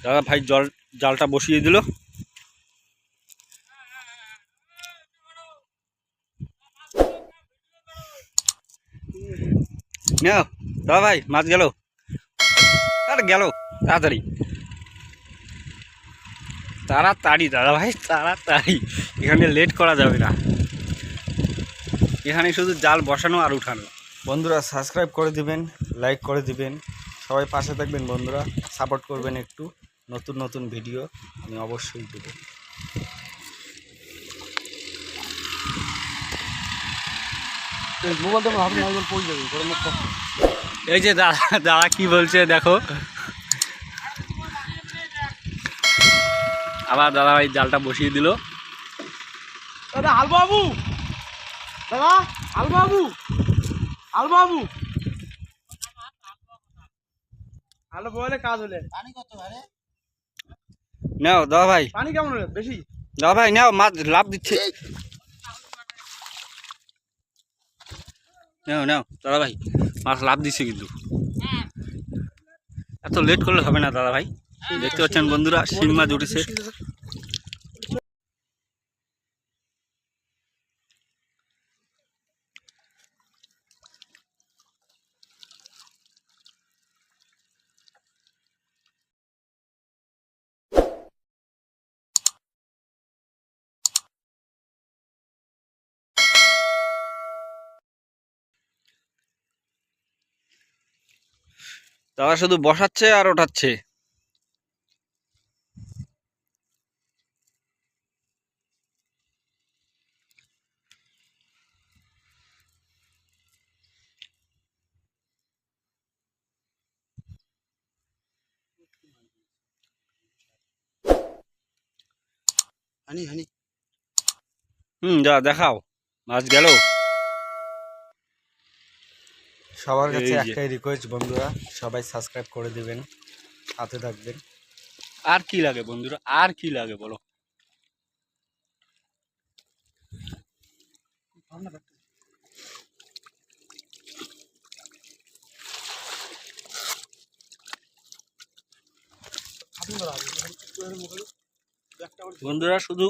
দাদা ভাই জালটা বসিয়ে দিল। নাও দাদা ভাই, মাছ গেল। আরে গেল, তাড়াতাড়ি তাড়াতাড়ি দাদা ভাই, তাড়াতাড়ি। এখানে লেট করা যাবে না, এখানে শুধু জাল বসানো আর উঠানো। বন্ধুরা সাবস্ক্রাইব করে দিবেন, লাইক করে দিবেন, সবাই পাশে থাকবেন। বন্ধুরা সাপোর্ট করবেন একটু, নতুন নতুন ভিডিও আমি অবশ্যই দেব। এই যে দাদা দাদা কি বলছে দেখো। আবার দাদা ভাই জালটা বসিয়ে দিল। দাদা হালবাবু, দাদা হালবাবু, হালবাবু হালো বলে কাজ হলে। পানি কত ভাই? নাও দাদা ভাই, পানি কেমন হলে? বেশি? দাদা ভাই নাও, মাছ লাভ দিচ্ছে। নাও নাও দাদা ভাই, মাছ লাভ দিচ্ছে কিন্তু। এত লেট করলে হবে না দাদা ভাই। দেখতে পাচ্ছেন বন্ধুরা, শিং মাছ উঠেছে। দাদা শুধু বসাচ্ছে আর ওঠাচ্ছে। হানি হানি। যা দেখাও, মাছ গেল। সবার কাছে এই যে। একটাই রিকোয়েস্ট বন্ধুরা, সবাই সাবস্ক্রাইব করে দিবেন, সাথে থাকবেন। আর কি লাগে বন্ধুরা, আর কি লাগে বলো। বন্ধুরা শুধু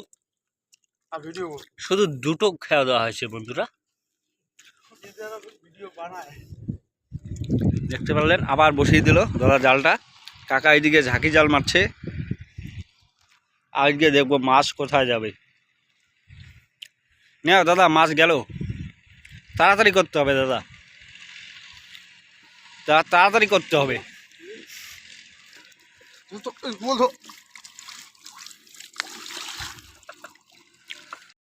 ভিডিও শুধু দুটো খেয়া দেওয়া হয়েছে বন্ধুরা, ভিডিও বানায়। দেখতে পারলেন। আবার বসিয়ে দিল দাদা জালটা। কাকা এইদিকে ঝাঁকি জাল মারছে। আজকে দেখবো মাছ কোথায় যাবে। নাও দাদা, মাছ গেল। তাড়াতাড়ি করতে হবে দাদা, তাড়াতাড়ি করতে হবে। বলতো